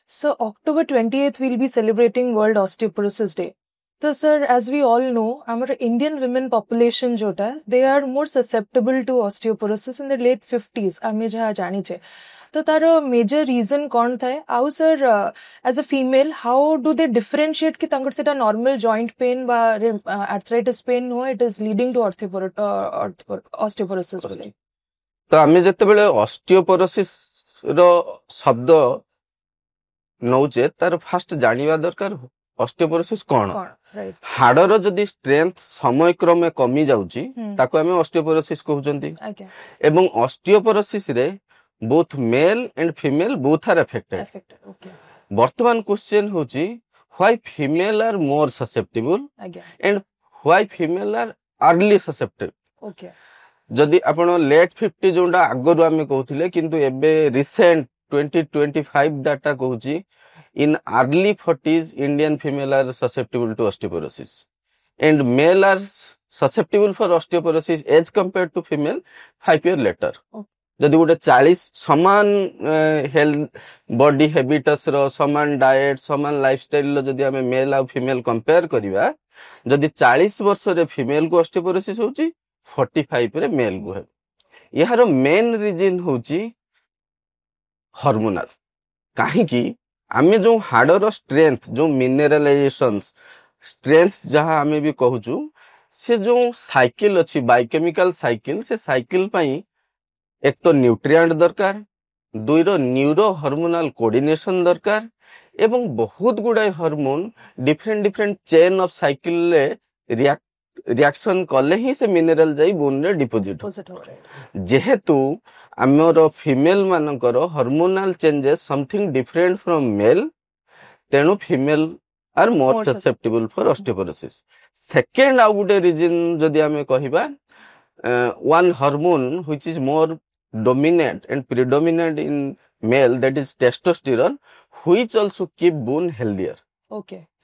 So October 28th, we'll be celebrating World Osteoporosis Day. So sir, as we all know, our Indian women population jota, they are more susceptible to osteoporosis in the late 50s. आमे जहाँ जानी चे. तो तारो major reason कौन था? आउ sir, as a female, how do they differentiate कि तांगर सेटा normal joint pain बा arthritis pain हो, it is leading to osteoporosis बोले. तो आमे जत्ते बेले osteoporosis रो शब्द नौचे तार फास्ट जानिबा दरकार ऑस्टियोपोरोसिस कोन हाडर जदी स्ट्रेंथ समय क्रमे कमी जाउची ताको हमें ऑस्टियोपोरोसिस कहउचंती एवं ऑस्टियोपोरोसिस रे both male and female both are affected वर्तमान क्वेश्चन होची why female are more susceptible and why female are early susceptible जदी आपण लेट 50 जोंडा आगरु हमें कहउथिले किंतु एबे recent 2025 data कहूची in early 40s Indian female are susceptible to osteoporosis and male are susceptible for osteoporosis as compared to female 5 years later. जदि गोटे 40 समान health body habits रो समान diet समान लाइफस्टाइल रो जदि हमें मेल और फीमेल कंपेयर करिवा जदि 40 वर्ष रे फीमेल को ऑस्टियोपोरोसिस होची 45 रे मेल को है यार मेन रीजन होची हार्मोनल काहे की आमे जो हाडर स्ट्रेंथ जो मिनरलाइजेशंस स्ट्रेंथ जहां आमे भी कहूचू से जो साइकिल अछि बायोकेमिकल साइकिल से साइकिल पई एक तो न्यूट्रिएंट दरकार दुई रो न्यूरो हार्मोनल कोऑर्डिनेशन दरकार एवं बहुत गुडाय hormone different chain of cycle रे रिएक्शन कले ही से मिनरल जाई बोन रे डिपोजिट जेहेतु आमर फीमेल मानकर hormonal changes something different from male तेनु female are more susceptible for osteoporosis second आउ गुटे रीजन जदि आमे कहिबा one hormone which is more dominant and predominant in male that is testosterone which also keep bone healthier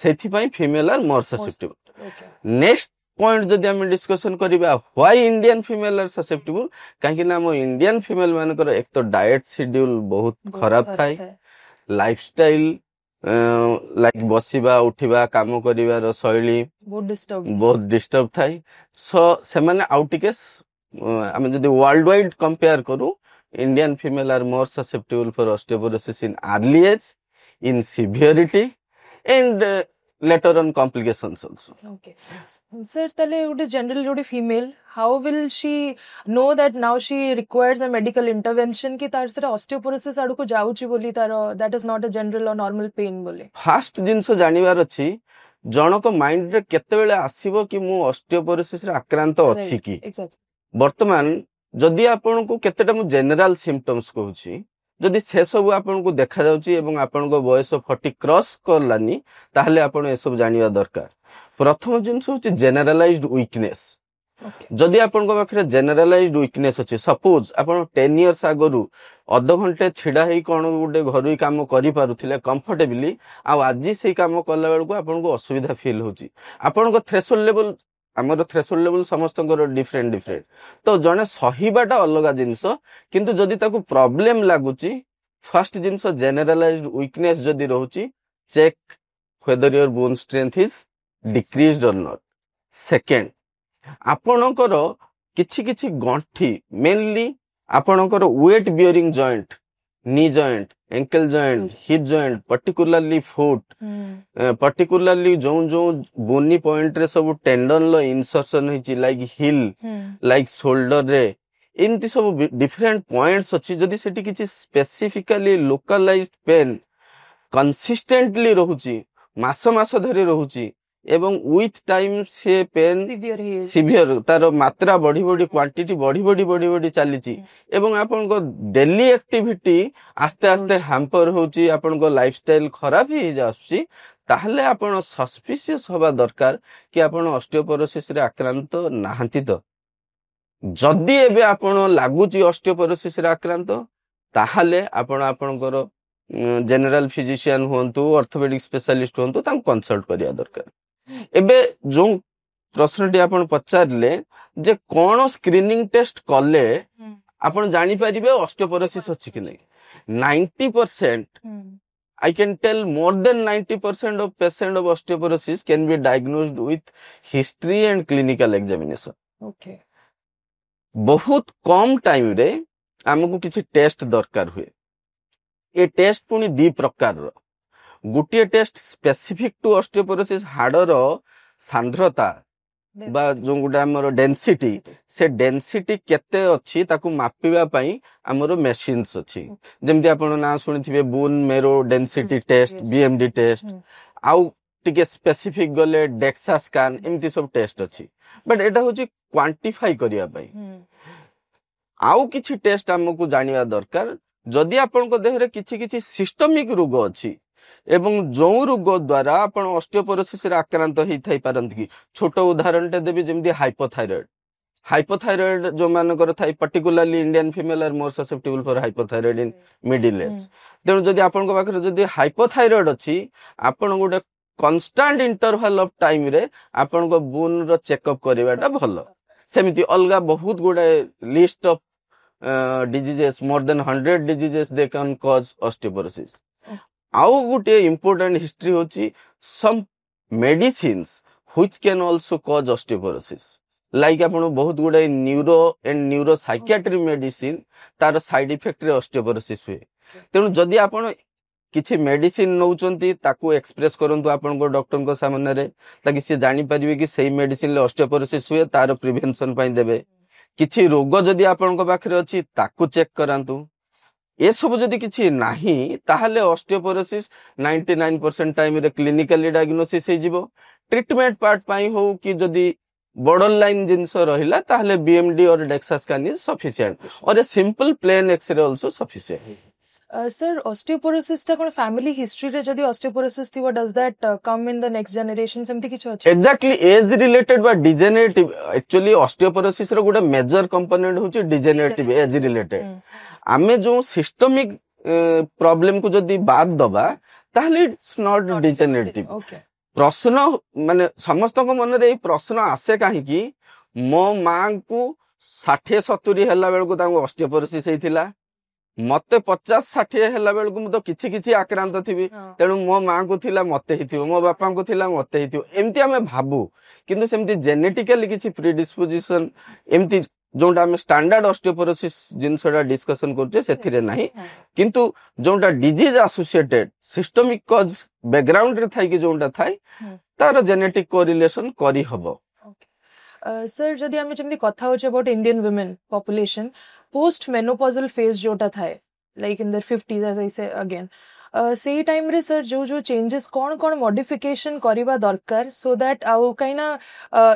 सेथि पई female are more susceptible next point जदि हम discussion करिबा why Indian female are susceptible काहे ना मो इंडियन फीमेल मानकर एक तो डाइट शेड्यूल बहुत खराब थाई लाइफस्टाइल लाइक बसिबा उठिबा काम करिवार शैली बहुत डिस्टर्ब थाई सो से माने आउटिके आमे जदि वर्ल्ड वाइड कंपेयर करू Indian female are more susceptible for osteoporosis in early age in severity and later on complications also. Okay. Sir, tale ude general ude female, how will she know that now she requires a medical intervention ki tar sera osteoporosis adu ko jauchi boli tar that is not a general or normal pain boli. First jinso janibar अछि जनक mind रे केते बेले आसीबो कि मु osteoporosis रे आक्रांत अछि कि वर्तमान जदि आपन को केतेटा मु जनरल सिम्पटम्स कहूची जदि से सब आपन को देखा जाउची एवं आपन को बयस 40 क्रॉस करलानी ताहले आपन ए सब जानिबा दरकार प्रथम जिंस होची जनरलाइज्ड वीकनेस जदि आपन को पाखरे जनरलाइज्ड वीकनेस अछि सपोज आपन 10 इयर्स आगरु आधा घंटे छिडा हेई कोन गुटे घरुई काम करि पारुथिले कंफर्टेबली आ आजि सेई काम करला बेल को आपन को असुविधा फील होची आपन को थ्रेशोल्ड लेवल हमर थ्रेशोल्ड लेवल समस्तकर डिफरेंट तो जने सहीबाटा अलगा जिंस किंतु जदि ताकू प्रॉब्लम लागुची फर्स्ट जिंस जनरलाइज्ड वीकनेस जदि रहउची check whether your bone strength is decreased or not second आपणकर किछि गंठी मेनली आपणकर weight bearing joint knee joint ankle joint hip joint particularly foot particularly जो बोनी पॉइंट रे सब टेंडन लो इंसर्शन होची लाइक हिल लाइक शोल्डर रे इनती सब डिफरेंट पॉइंट्स अछि जदी सेठी किछि स्पेसिफिकली लोकलाइज्ड पेन कंसिस्टेंटली रहउची मास धरि रहउची एवं विथ टाइम से पेन सिवियर तार मात्रा बढ़ी क्वांटिटी बढ़ी चलीची एवं आपन को डेली एक्टिविटी आस्ते आस्ते हैम्पर होची आपन को लाइफस्टाइल खराब ही जाउची ताहले आपन सस्पिशियस होबा दरकार कि आपन ऑस्टियोपोरोसिस रे आक्रांत नाहंती तो जदी एबे आपन लागुची ऑस्टियोपोरोसिस रे आक्रांत ताहले आपन आपनकर जनरल फिजिशियन होंतु ऑर्थोपेडिक स्पेशलिस्ट होंतु तां कंसल्ट करिया दरकार एबे जो प्रश्नटी आपण पचारले जे कोन स्क्रीनिंग टेस्ट कले आपण जानि परिबे ऑस्टियोपोरोसिस अछि कि नै 90% I can tell more than 90% of patient of osteoporosis can be diagnosed with history and clinical examination. Okay. बहुत कम टाइम रे हमको किसी टेस्ट दरकार हुए. ये टेस्ट पुनी दी प्रकार रो. गोटे टेस्ट स्पेसिफिक टू ऑस्टियोपोरोसिस हाडर सांद्रता बा जो गुटे हमर डेंसिटी से डेंसिटी केते अछि ताकू मापिबा पई हमर मशीन्स अछि. जेमति आपण ना सुनिथिबे bone marrow density test BMD test आउ टिके स्पेसिफिक गले डेक्सा स्कैन एमति सब टेस्ट अछि. बट एटा होची क्वांटिफाई करिया पई. आउ किछि टेस्ट हमकु जानिया दरकार. जदि आपनको देहरे किछि किछि सिस्टमिक रोग अछि एवं जो रोग द्वारा आपण ऑस्टियोपोरोसिस रे आक्रांत होई थाई पारंत कि छोट उदाहरण टे देबी जेमति हाइपोथायराइड जो मानकर थाई particularly Indian female are more susceptible for hypothyroid in middle age. तेणु जदि आपनको पाखरे जदि हाइपोथायराइड अछि आपण गोटे कांस्टेंट इंटरवल ऑफ टाइम रे आपनको बोन रो चेकअप करिवाटा भलो. सेमिति अलगा बहुत गुडे list of diseases more than 100 diseases they can cause osteoporosis. आउ गोटे इम्पोर्टेंट हिस्ट्री होची some medicines which can also cause osteoporosis. Like आपण बहुत गुडे neuro and neuro psychiatry medicine तार साइड इफेक्ट रे ऑस्टियोपोरोसिस हुए. तेणु जदि आपण किछि मेडिसिन नौचंती ताकू एक्सप्रेस करंतु आपण को डॉक्टर को सामने रे ताकि से जानि परिबे कि सेही मेडिसिन ले ऑस्टियोपोरोसिस हुए तार प्रिवेंशन पई देबे. किछि रोग जदि आपण को पाखरे अछि ताकू चेक करांतु. ये सब जदि किछि नाही ताहले ऑस्टियोपोरोसिस 99% टाइम रे क्लिनिकली डायग्नोसिस हे जिवो. ट्रीटमेंट पार्ट पई हो कि जदि बॉर्डर लाइन जिंस रहिला ताहले बीएमडी और DEXA scan is sufficient or a simple plain X-ray also sufficient. Sir osteoporosis ता कोन फैमिली हिस्ट्री रे जदि ऑस्टियोपोरोसिस थिवो does that come in the next generation सेमति किछ अछि? एक्जेक्टली एज रिलेटेड बा डिजेनरेटिव. एक्चुअली ऑस्टियोपोरोसिस रो गुडे मेजर कंपोनेंट होची डिजेनरेटिव एज रिलेटेड. आमे जो सिस्टमिक प्रॉब्लम को जदि बाद दबा ताहले इट्स नॉट डिजेनरेटिव. प्रश्न माने समस्त को मन रे प्रश्न आसे काहे कि मो मां को 60-70 हला बेल को तांको ऑस्टियोपोरोसिस हेतिला. मते 50-60 हला बेल को म तो किछि किछि आक्रांत थिबी. तेणु मो मां को थिला मते हिथिबो मो बापा को थिला मते हिथिबो एम्ति हमें भाबू. किंतु सेमति जेनेटिकली किछि प्रीडिस्पोजिशन एम्ति जोंटा हम स्टैंडर्ड ऑस्टियोपोरोसिस जिनसडा डिस्कशन करछे सेथिरे नाही. किंतु जोंटा disease associated systemic cause background रे थाई कि जोंटा थाई तार जेनेटिक कोरिलेशन करी हबो. सर जदि हम जेमति कथा होचे about Indian women population post menopausal phase जोटा थाए like in their 50s age I say again सेही टाइम रे सर जो जो चेंजेस कोन कोन मॉडिफिकेशन करिबा दरकार सो दैट आउ काइना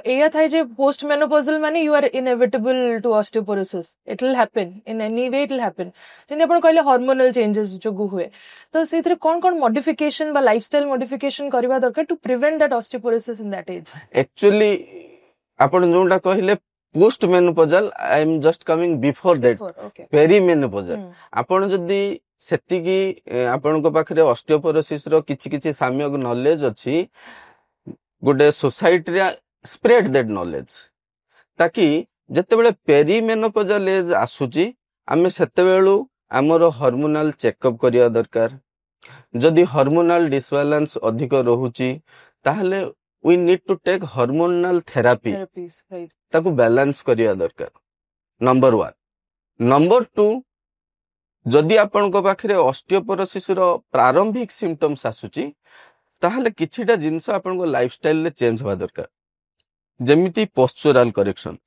एया थाए जे पोस्ट मेनोपॉजल माने you are inevitable to osteoporosis. It will happen in any way. It will happen जेंति आपण कहले हार्मोनल चेंजेस जो गु हुए तो सेथरे कोन कोन मॉडिफिकेशन बा लाइफस्टाइल मॉडिफिकेशन करिबा दरकार to prevent that osteoporosis in that age. Actually आपण जोंटा कहले post menopausal I am just coming before that peri menopausal. आपण जदी सेति की आपण को पाखरे ऑस्टियोपोरोसिस रो किछि किछि साम्यक नॉलेज अछि गुडे सोसाइटी रे स्प्रेड दैट नॉलेज ताकि जते बेले पेरी मेनोपॉजल एज आसुची आमे सेते बेलु हमरो हार्मोनल चेकअप करिया दरकार. जदी हार्मोनल डिसबैलेंस अधिक रहुची ताहले we need to take hormonal therapies right ताकू बैलेंस करिया दरकार. नंबर 1. नंबर 2 जदि आपण को पाखरे ऑस्टियोपोरोसिस रो प्रारंभिक सिम्पटम्स आसुची ताहले किछिटा जिंस आपण को लाइफस्टाइल ले चेंज होवा दरकार. जेमिति पोस्चुरल करेक्शन,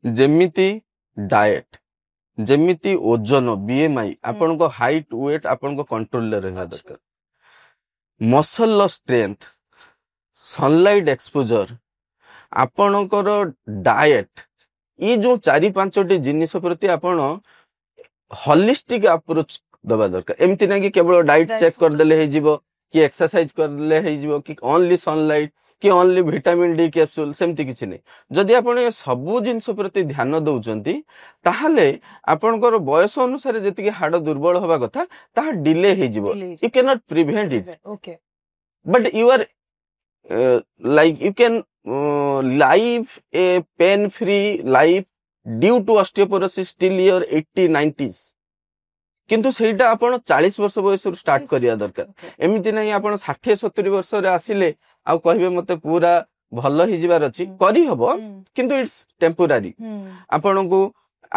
जेमिति डाइट, जेमिति ओजन बीएमआई आपण को हाइट वेट आपण को कंट्रोल ले रहना दरकार. मसल स्ट्रेंथ, सनलाइट एक्सपोजर, आपणकर डाएट ये जो 4-5 जिनिस प्रति आपण होलिस्टिक अप्रोच दबा दरकार. एमति ना कि केवल डाइट चेक कर देले हे जिवो कि एक्सरसाइज कर देले हे जिवो कि ओनली सनलाइट कि ओनली विटामिन डी कैप्सूल सेमति किछि नै. जदि आपण ए सबु जिनिस प्रति ध्यान दउचंती ताहले आपणकर बयस अनुसार जति कि हाड दुर्बल होबा कथा ता डिले हे जिवो. You can not prevent it okay but you are like you can live a pain free life due to osteoporosis till your 80-90s. କିନ୍ତୁ ସେଇଟା ଆପଣ 40 ବର୍ଷ ବୟସରୁ ଷ୍ଟାର୍ଟ କରିବା ଦରକାର। ଏମିତି ନାହିଁ ଆପଣ 60-70 ବର୍ଷରେ ଆସିଲେ ଆଉ କହିବେ ମତେ ପୁରା ଭଲ ହେଇଯିବାର ଅଛି, କରିହବ କିନ୍ତୁ ଇଟ୍ସ ଟେମ୍ପୋରାରୀ। ଆପଣଙ୍କୁ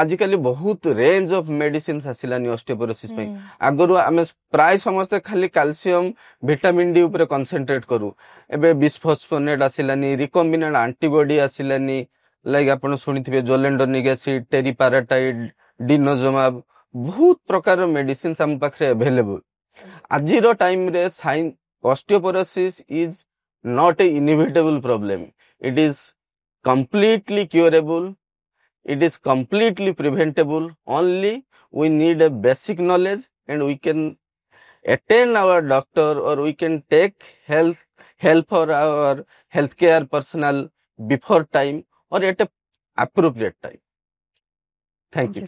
ଆଜିକାଲି ବହୁତ ରେଞ୍ଜ ଅଫ ମେଡିସିନ୍ସ ଆସିଲାନି ଅଷ୍ଟିଓପୋରୋସିସ ପାଇଁ। ଆଗରୁ ଆମେ ପ୍ରାୟ ସମସ୍ତେ ଖାଲି କ୍ୟାଲସିୟମ ଭିଟାମିନ ଡି ଉପରେ କନସେନ୍ଟ୍ରେଟ କରୁ, ଏବେ ବିସ୍ଫୋସ୍ଫୋନେଟ ଆସିଲାନି, ରିକମ୍ବିନାଣ୍ଟ ଆଣ୍ଟିବଡି ଆସିଲାନି, ଲାଇକ୍ ଆପଣ ଶୁଣିଥିବେ ଜୋଲେଣ୍ଡୋନିକ ଏସିଡ, ଟେରିପାରାଟାଇଡ, ଡିନୋଜୋମାବ, ବହୁତ ପ୍ରକାର ମେଡିସିନ୍ସ ଆମ ପାଖରେ ଆଭେଲେବୁଲ। ଆଜିର ଟାଇମରେ osteoporosis is not a inevitable problem. It is completely curable. It is completely preventable. Only we need a basic knowledge and we can attend our doctor or we can take help for our healthcare personnel before time or at a appropriate time. Thank you.